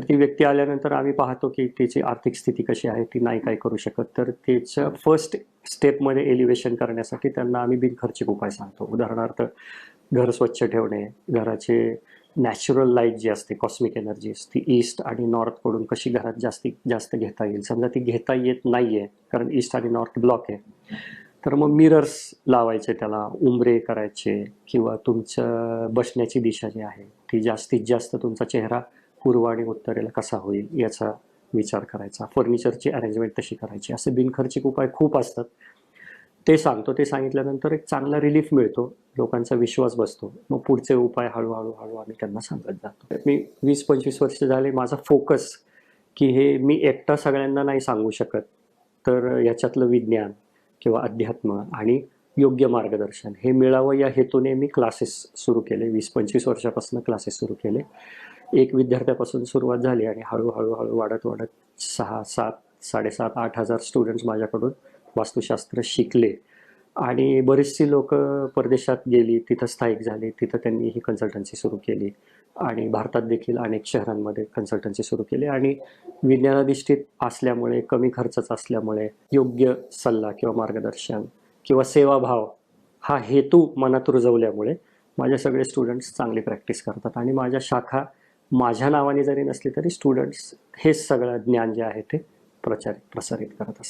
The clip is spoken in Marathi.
तर ती व्यक्ती आल्यानंतर आम्ही पाहतो की तिची आर्थिक स्थिती कशी आहे, ती नाही काय करू शकत. तर तिच्या फर्स्ट स्टेपमध्ये एलिव्हेशन करण्यासाठी त्यांना आम्ही बिनखर्चिक उपाय सांगतो. उदाहरणार्थ घर स्वच्छ ठेवणे, घराचे नॅचरल लाईट जी असते, कॉस्मिक एनर्जीज ती ईस्ट आणि नॉर्थकडून कशी घरात जास्तीत जास्त घेता येईल. समजा ती घेता येत नाहीये कारण ईस्ट आणि नॉर्थ ब्लॉक आहे, तर मग मिरर्स लावायचे, त्याला उंबरे करायचे, किंवा तुमच्या बसण्याची दिशा जी आहे ती जास्तीत जास्त तुमचा चेहरा पूर्व आणि उत्तरेला कसा होईल याचा विचार करायचा. फर्निचरची अरेंजमेंट तशी करायची. असे बिनखर्चिक उपाय खूप असतात. ते सांगतो. ते सांगितल्यानंतर एक चांगला रिलीफ मिळतो, लोकांचा विश्वास बसतो. मग पुढचे उपाय हळूहळू आम्ही त्यांना सांगत जातो. मी 20-25 वर्ष झाले माझा फोकस की हे मी एकटा सगळ्यांना नाही सांगू शकत, तर याच्यातलं विज्ञान किंवा अध्यात्म आणि योग्य मार्गदर्शन हे मिळावं या हेतूने मी क्लासेस सुरू केले. 20-25 वर्षापासून क्लासेस सुरू केले. एक विद्यार्थ्यापासून सुरुवात झाली आणि हळूहळू वाढत 6-7, 7,500, 8,000 स्टुडंट्स माझ्याकडून वास्तुशास्त्र शिकले. आणि बरीचशी लोक परदेशात गेली, तिथं स्थायिक झाली, तिथं त्यांनी ही कन्सल्टन्सी सुरू केली. आणि भारतात देखील अनेक शहरांमध्ये कन्सल्टन्सी सुरू केली. आणि विज्ञानाधिष्ठित असल्यामुळे, कमी खर्चाच असल्यामुळे, योग्य सल्ला किंवा मार्गदर्शन किंवा सेवाभाव हा हेतू मनात रुजवल्यामुळे माझे सगळे स्टुडंट्स चांगली प्रॅक्टिस करतात. आणि माझ्या शाखा माझ्या नावाने जरी नसली तरी स्टुडंट्स हेच सगळं ज्ञान जे आहे ते प्रसारित करत असतात.